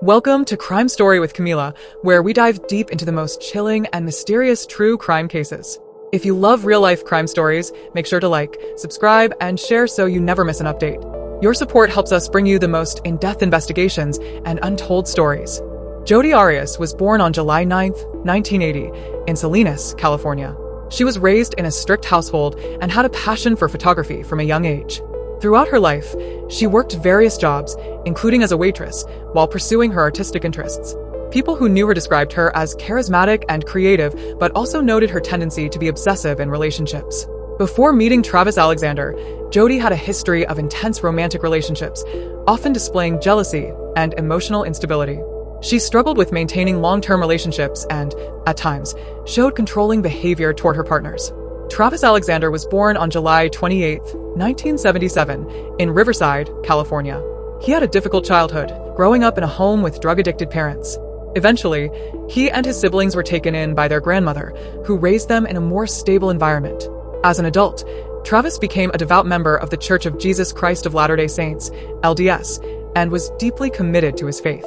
Welcome to Crime Story with Camila, where we dive deep into the most chilling and mysterious true crime cases. If you love real-life crime stories, make sure to like, subscribe, and share so you never miss an update. Your support helps us bring you the most in-depth investigations and untold stories. Jodi Arias was born on July 9, 1980, in Salinas, California. She was raised in a strict household and had a passion for photography from a young age. Throughout her life, she worked various jobs, including as a waitress, while pursuing her artistic interests. People who knew her described her as charismatic and creative, but also noted her tendency to be obsessive in relationships. Before meeting Travis Alexander, Jodi had a history of intense romantic relationships, often displaying jealousy and emotional instability. She struggled with maintaining long-term relationships and, at times, showed controlling behavior toward her partners. Travis Alexander was born on July 28, 1977, in Riverside, California. He had a difficult childhood, growing up in a home with drug-addicted parents. Eventually, he and his siblings were taken in by their grandmother, who raised them in a more stable environment. As an adult, Travis became a devout member of the Church of Jesus Christ of Latter-day Saints, LDS, and was deeply committed to his faith.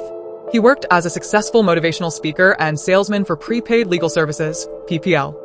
He worked as a successful motivational speaker and salesman for prepaid legal services, PPL.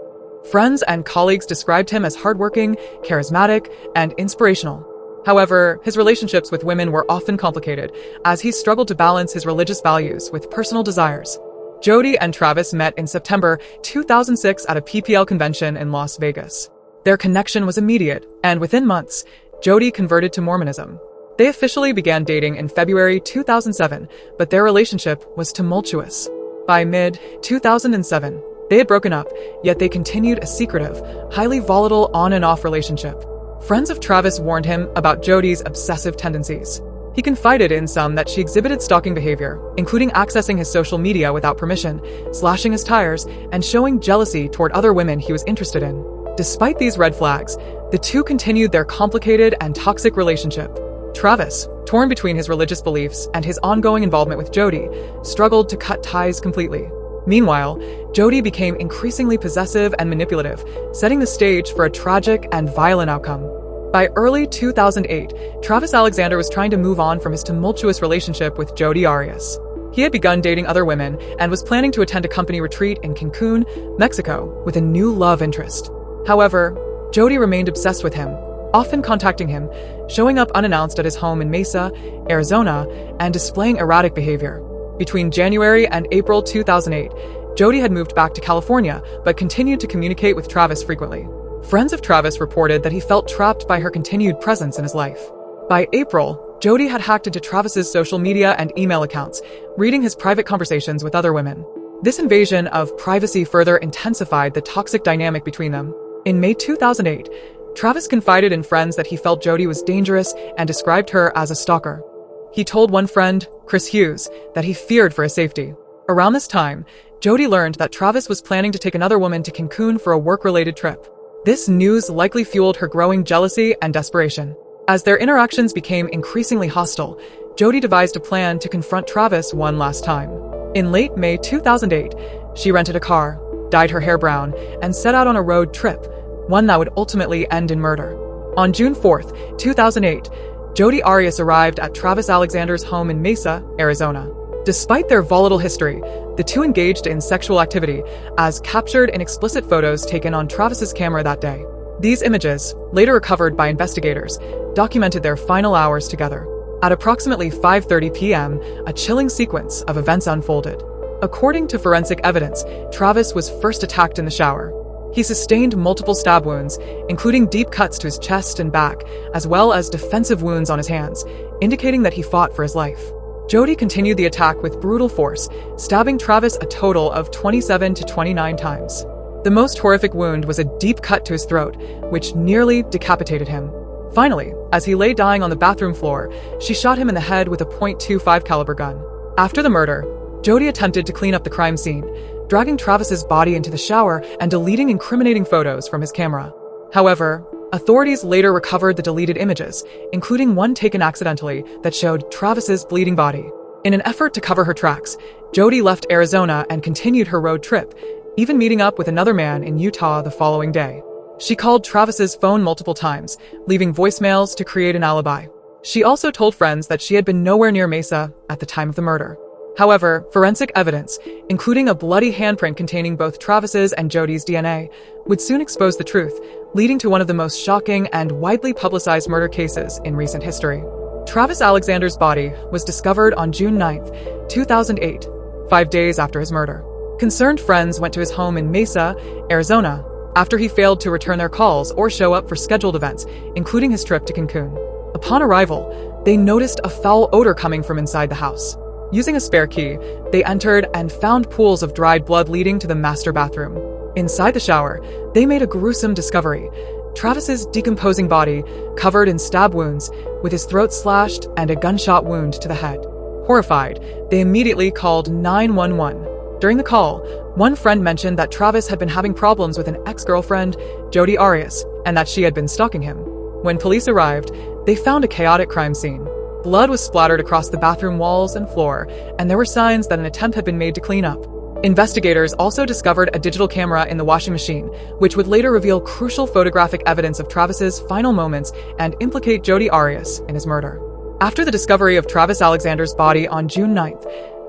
Friends and colleagues described him as hardworking, charismatic, and inspirational. However, his relationships with women were often complicated, as he struggled to balance his religious values with personal desires. Jodi and Travis met in September 2006 at a PPL convention in Las Vegas. Their connection was immediate, and within months, Jodi converted to Mormonism. They officially began dating in February 2007, but their relationship was tumultuous. By mid-2007, they had broken up, yet they continued a secretive, highly volatile on-and-off relationship. Friends of Travis warned him about Jodi's obsessive tendencies. He confided in some that she exhibited stalking behavior, including accessing his social media without permission, slashing his tires, and showing jealousy toward other women he was interested in. Despite these red flags, the two continued their complicated and toxic relationship. Travis, torn between his religious beliefs and his ongoing involvement with Jodi, struggled to cut ties completely. Meanwhile, Jodi became increasingly possessive and manipulative, setting the stage for a tragic and violent outcome. By early 2008, Travis Alexander was trying to move on from his tumultuous relationship with Jodi Arias. He had begun dating other women and was planning to attend a company retreat in Cancun, Mexico, with a new love interest. However, Jodi remained obsessed with him, often contacting him, showing up unannounced at his home in Mesa, Arizona, and displaying erratic behavior. Between January and April 2008, Jodi had moved back to California, but continued to communicate with Travis frequently. Friends of Travis reported that he felt trapped by her continued presence in his life. By April, Jodi had hacked into Travis's social media and email accounts, reading his private conversations with other women. This invasion of privacy further intensified the toxic dynamic between them. In May 2008, Travis confided in friends that he felt Jodi was dangerous and described her as a stalker. He told one friend, Chris Hughes, that he feared for his safety. Around this time, Jodi learned that Travis was planning to take another woman to Cancun for a work-related trip. This news likely fueled her growing jealousy and desperation. As their interactions became increasingly hostile, Jodi devised a plan to confront Travis one last time. In late May 2008, she rented a car, dyed her hair brown, and set out on a road trip, one that would ultimately end in murder. On June 4, 2008, Jodi Arias arrived at Travis Alexander's home in Mesa, Arizona. Despite their volatile history, the two engaged in sexual activity, as captured in explicit photos taken on Travis's camera that day. These images, later recovered by investigators, documented their final hours together. At approximately 5:30 p.m., a chilling sequence of events unfolded. According to forensic evidence, Travis was first attacked in the shower. He sustained multiple stab wounds, including deep cuts to his chest and back, as well as defensive wounds on his hands, indicating that he fought for his life. Jodi continued the attack with brutal force, stabbing Travis a total of 27 to 29 times. The most horrific wound was a deep cut to his throat, which nearly decapitated him. Finally, as he lay dying on the bathroom floor, she shot him in the head with a .25 caliber gun. After the murder, Jodi attempted to clean up the crime scene, dragging Travis's body into the shower and deleting incriminating photos from his camera. However, authorities later recovered the deleted images, including one taken accidentally that showed Travis's bleeding body. In an effort to cover her tracks, Jodi left Arizona and continued her road trip, even meeting up with another man in Utah the following day. She called Travis's phone multiple times, leaving voicemails to create an alibi. She also told friends that she had been nowhere near Mesa at the time of the murder. However, forensic evidence, including a bloody handprint containing both Travis's and Jodi's DNA, would soon expose the truth, leading to one of the most shocking and widely publicized murder cases in recent history. Travis Alexander's body was discovered on June 9, 2008, 5 days after his murder. Concerned friends went to his home in Mesa, Arizona, after he failed to return their calls or show up for scheduled events, including his trip to Cancun. Upon arrival, they noticed a foul odor coming from inside the house. Using a spare key, they entered and found pools of dried blood leading to the master bathroom. Inside the shower, they made a gruesome discovery: Travis's decomposing body covered in stab wounds, with his throat slashed and a gunshot wound to the head. Horrified, they immediately called 911. During the call, one friend mentioned that Travis had been having problems with an ex-girlfriend, Jodi Arias, and that she had been stalking him. When police arrived, they found a chaotic crime scene. Blood was splattered across the bathroom walls and floor, and there were signs that an attempt had been made to clean up. Investigators also discovered a digital camera in the washing machine, which would later reveal crucial photographic evidence of Travis's final moments and implicate Jodi Arias in his murder. After the discovery of Travis Alexander's body on June 9,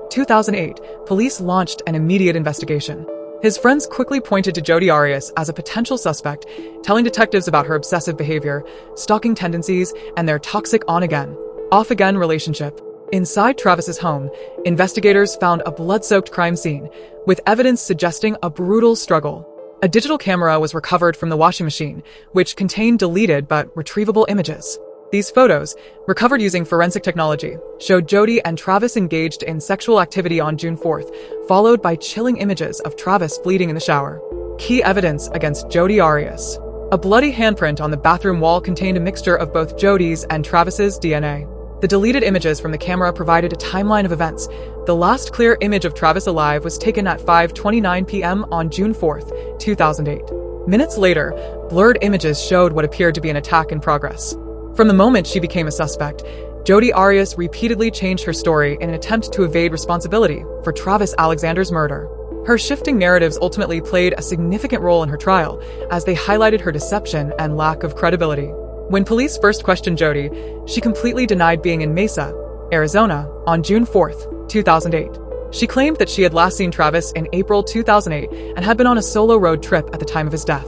2008, police launched an immediate investigation. His friends quickly pointed to Jodi Arias as a potential suspect, telling detectives about her obsessive behavior, stalking tendencies, and their toxic on-again, off-again relationship. Inside Travis's home, investigators found a blood-soaked crime scene, with evidence suggesting a brutal struggle. A digital camera was recovered from the washing machine, which contained deleted but retrievable images. These photos, recovered using forensic technology, showed Jodi and Travis engaged in sexual activity on June 4th, followed by chilling images of Travis bleeding in the shower. Key evidence against Jodi Arias. A bloody handprint on the bathroom wall contained a mixture of both Jodi's and Travis's DNA. The deleted images from the camera provided a timeline of events. The last clear image of Travis alive was taken at 5:29 p.m. on June 4th, 2008. Minutes later, blurred images showed what appeared to be an attack in progress. From the moment she became a suspect, Jodi Arias repeatedly changed her story in an attempt to evade responsibility for Travis Alexander's murder. Her shifting narratives ultimately played a significant role in her trial, as they highlighted her deception and lack of credibility. When police first questioned Jodi, she completely denied being in Mesa, Arizona, on June 4, 2008. She claimed that she had last seen Travis in April 2008 and had been on a solo road trip at the time of his death.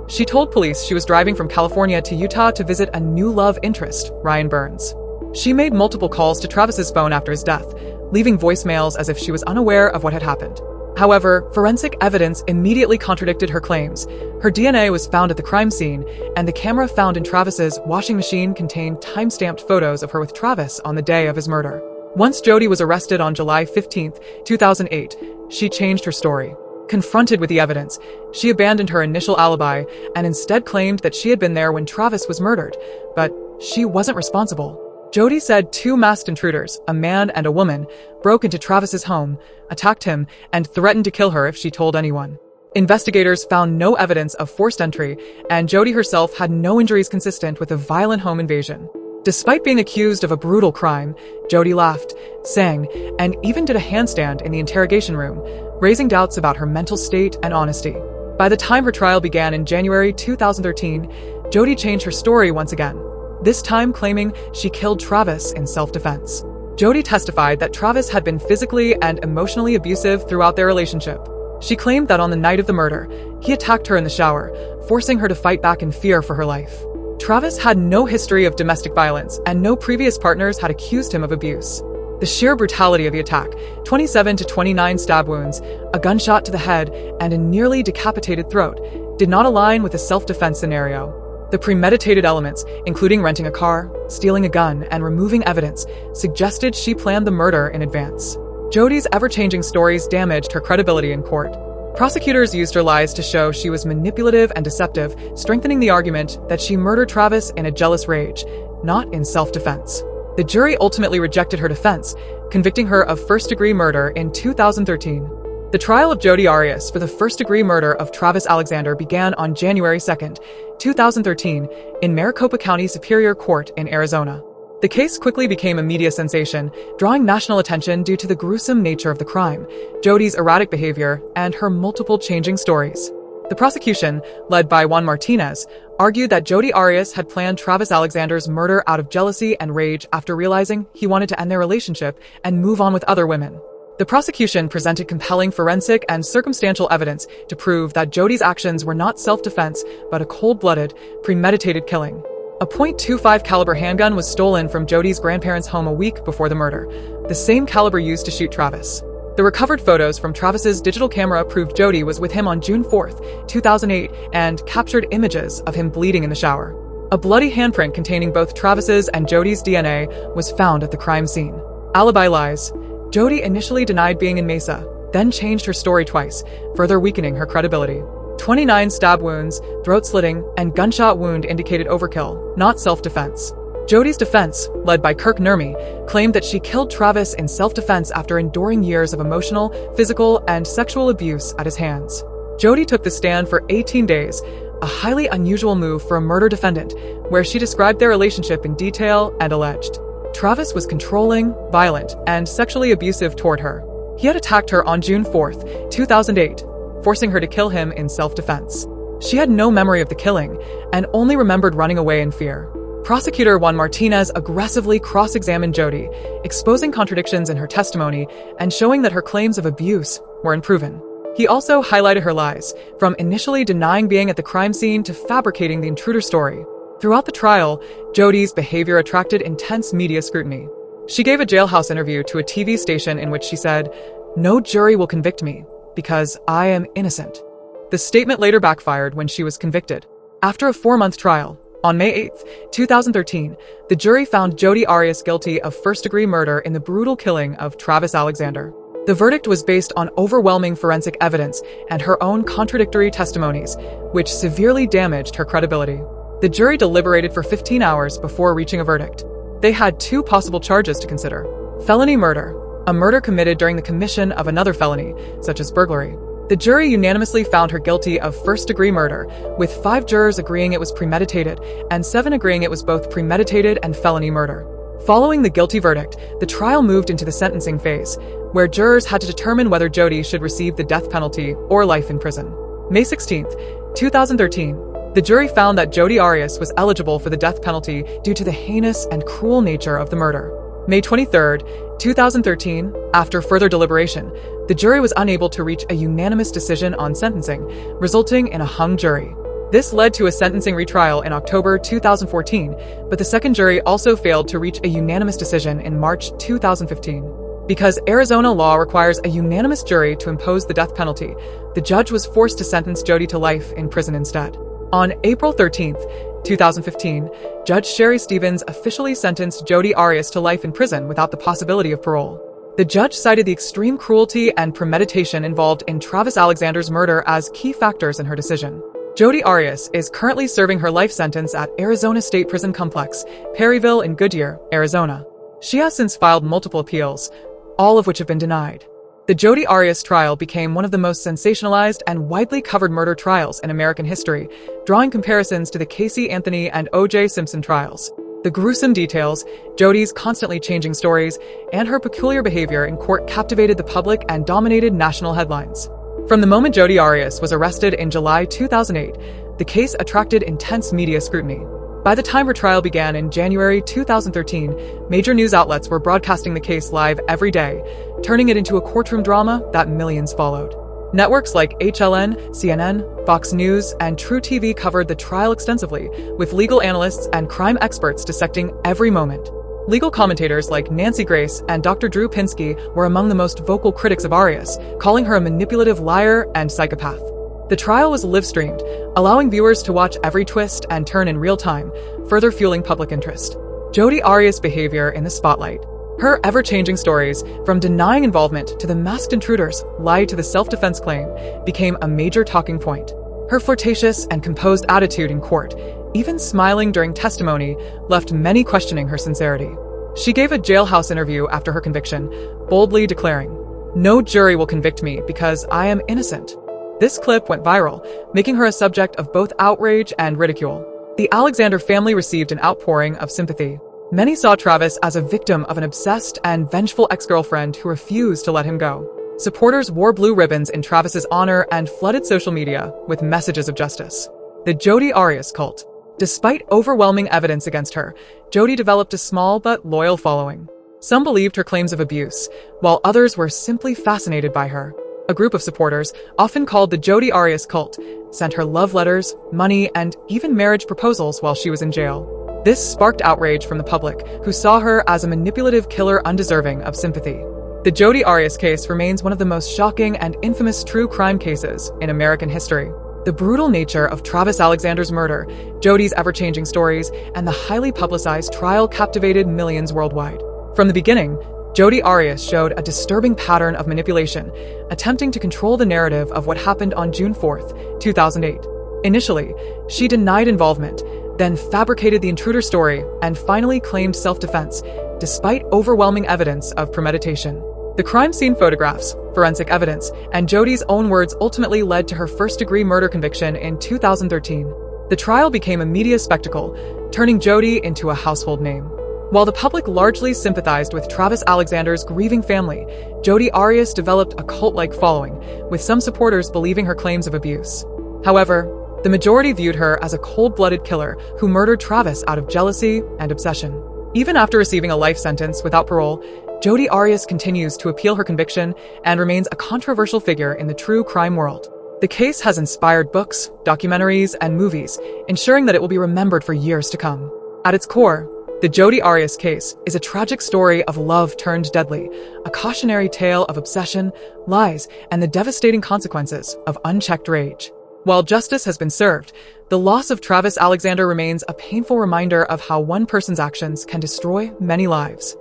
She told police she was driving from California to Utah to visit a new love interest, Ryan Burns. She made multiple calls to Travis's phone after his death, leaving voicemails as if she was unaware of what had happened. However, forensic evidence immediately contradicted her claims. Her DNA was found at the crime scene, and the camera found in Travis's washing machine contained time-stamped photos of her with Travis on the day of his murder. Once Jodi was arrested on July 15, 2008, she changed her story. Confronted with the evidence, she abandoned her initial alibi and instead claimed that she had been there when Travis was murdered, but she wasn't responsible. Jodi said 2 masked intruders, a man and a woman, broke into Travis's home, attacked him, and threatened to kill her if she told anyone. Investigators found no evidence of forced entry, and Jodi herself had no injuries consistent with a violent home invasion. Despite being accused of a brutal crime, Jodi laughed, sang, and even did a handstand in the interrogation room, raising doubts about her mental state and honesty. By the time her trial began in January 2013, Jodi changed her story once again, this time claiming she killed Travis in self-defense. Jodi testified that Travis had been physically and emotionally abusive throughout their relationship. She claimed that on the night of the murder, he attacked her in the shower, forcing her to fight back in fear for her life. Travis had no history of domestic violence, and no previous partners had accused him of abuse. The sheer brutality of the attack, 27 to 29 stab wounds, a gunshot to the head, and a nearly decapitated throat, did not align with a self-defense scenario. The premeditated elements, including renting a car, stealing a gun, and removing evidence, suggested she planned the murder in advance. Jodi's ever-changing stories damaged her credibility in court. Prosecutors used her lies to show she was manipulative and deceptive, strengthening the argument that she murdered Travis in a jealous rage, not in self-defense. The jury ultimately rejected her defense, convicting her of first-degree murder in 2013. The trial of Jodi Arias for the first-degree murder of Travis Alexander began on January 2, 2013, in Maricopa County Superior Court in Arizona. The case quickly became a media sensation, drawing national attention due to the gruesome nature of the crime, Jodi's erratic behavior, and her multiple changing stories. The prosecution, led by Juan Martinez, argued that Jodi Arias had planned Travis Alexander's murder out of jealousy and rage after realizing he wanted to end their relationship and move on with other women. The prosecution presented compelling forensic and circumstantial evidence to prove that Jodi's actions were not self-defense, but a cold-blooded, premeditated killing. A .25 caliber handgun was stolen from Jodi's grandparents' home a week before the murder, the same caliber used to shoot Travis. The recovered photos from Travis's digital camera proved Jodi was with him on June 4, 2008, and captured images of him bleeding in the shower. A bloody handprint containing both Travis's and Jodi's DNA was found at the crime scene. Alibi lies. Jodi initially denied being in Mesa, then changed her story twice, further weakening her credibility. 29 stab wounds, throat slitting, and gunshot wound indicated overkill, not self-defense. Jodi's defense, led by Kirk Nurmi, claimed that she killed Travis in self-defense after enduring years of emotional, physical, and sexual abuse at his hands. Jodi took the stand for 18 days, a highly unusual move for a murder defendant, where she described their relationship in detail and alleged Travis was controlling, violent, and sexually abusive toward her. He had attacked her on June 4, 2008, forcing her to kill him in self-defense. She had no memory of the killing and only remembered running away in fear. Prosecutor Juan Martinez aggressively cross-examined Jodi, exposing contradictions in her testimony and showing that her claims of abuse were unproven. He also highlighted her lies, from initially denying being at the crime scene to fabricating the intruder story. Throughout the trial, Jodi's behavior attracted intense media scrutiny. She gave a jailhouse interview to a TV station in which she said, "No jury will convict me, because I am innocent." The statement later backfired when she was convicted. After a 4-month trial, on May 8, 2013, the jury found Jodi Arias guilty of first-degree murder in the brutal killing of Travis Alexander. The verdict was based on overwhelming forensic evidence and her own contradictory testimonies, which severely damaged her credibility. The jury deliberated for 15 hours before reaching a verdict. They had 2 possible charges to consider: felony murder, a murder committed during the commission of another felony, such as burglary. The jury unanimously found her guilty of first-degree murder, with 5 jurors agreeing it was premeditated and 7 agreeing it was both premeditated and felony murder. Following the guilty verdict, the trial moved into the sentencing phase, where jurors had to determine whether Jodi should receive the death penalty or life in prison. May 16, 2013, the jury found that Jodi Arias was eligible for the death penalty due to the heinous and cruel nature of the murder. May 23, 2013, after further deliberation, the jury was unable to reach a unanimous decision on sentencing, resulting in a hung jury. This led to a sentencing retrial in October 2014, but the second jury also failed to reach a unanimous decision in March 2015. Because Arizona law requires a unanimous jury to impose the death penalty, the judge was forced to sentence Jodi to life in prison instead. On April 13, 2015, Judge Sherry Stevens officially sentenced Jodi Arias to life in prison without the possibility of parole. The judge cited the extreme cruelty and premeditation involved in Travis Alexander's murder as key factors in her decision. Jodi Arias is currently serving her life sentence at Arizona State Prison Complex, Perryville in Goodyear, Arizona. She has since filed multiple appeals, all of which have been denied. The Jodi Arias trial became one of the most sensationalized and widely covered murder trials in American history, drawing comparisons to the Casey Anthony and O.J. Simpson trials. The gruesome details, Jodi's constantly changing stories, and her peculiar behavior in court captivated the public and dominated national headlines. From the moment Jodi Arias was arrested in July 2008, the case attracted intense media scrutiny. By the time her trial began in January 2013, major news outlets were broadcasting the case live every day, turning it into a courtroom drama that millions followed. Networks like HLN, CNN, Fox News, and True TV covered the trial extensively, with legal analysts and crime experts dissecting every moment. Legal commentators like Nancy Grace and Dr. Drew Pinsky were among the most vocal critics of Arias, calling her a manipulative liar and psychopath. The trial was live-streamed, allowing viewers to watch every twist and turn in real time, further fueling public interest. Jodi Arias' behavior in the spotlight. Her ever-changing stories, from denying involvement to the masked intruder's lie to the self-defense claim, became a major talking point. Her flirtatious and composed attitude in court, even smiling during testimony, left many questioning her sincerity. She gave a jailhouse interview after her conviction, boldly declaring, "No jury will convict me because I am innocent." This clip went viral, making her a subject of both outrage and ridicule. The Alexander family received an outpouring of sympathy. Many saw Travis as a victim of an obsessed and vengeful ex-girlfriend who refused to let him go. Supporters wore blue ribbons in Travis's honor and flooded social media with messages of justice. The Jodi Arias cult. Despite overwhelming evidence against her, Jodi developed a small but loyal following. Some believed her claims of abuse, while others were simply fascinated by her. A group of supporters, often called the Jodi Arias cult, sent her love letters, money, and even marriage proposals while she was in jail. This sparked outrage from the public, who saw her as a manipulative killer undeserving of sympathy. The Jodi Arias case remains one of the most shocking and infamous true crime cases in American history. The brutal nature of Travis Alexander's murder, Jodi's ever-changing stories, and the highly publicized trial captivated millions worldwide. From the beginning, Jodi Arias showed a disturbing pattern of manipulation, attempting to control the narrative of what happened on June 4, 2008. Initially, she denied involvement, then fabricated the intruder story, and finally claimed self-defense, despite overwhelming evidence of premeditation. The crime scene photographs, forensic evidence, and Jodi's own words ultimately led to her first-degree murder conviction in 2013. The trial became a media spectacle, turning Jodi into a household name. While the public largely sympathized with Travis Alexander's grieving family, Jodi Arias developed a cult-like following, with some supporters believing her claims of abuse. However, the majority viewed her as a cold-blooded killer who murdered Travis out of jealousy and obsession. Even after receiving a life sentence without parole, Jodi Arias continues to appeal her conviction and remains a controversial figure in the true crime world. The case has inspired books, documentaries, and movies, ensuring that it will be remembered for years to come. At its core, the Jodi Arias case is a tragic story of love turned deadly, a cautionary tale of obsession, lies, and the devastating consequences of unchecked rage. While justice has been served, the loss of Travis Alexander remains a painful reminder of how one person's actions can destroy many lives.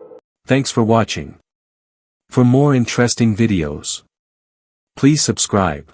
Thanks for watching. For more interesting videos, please subscribe.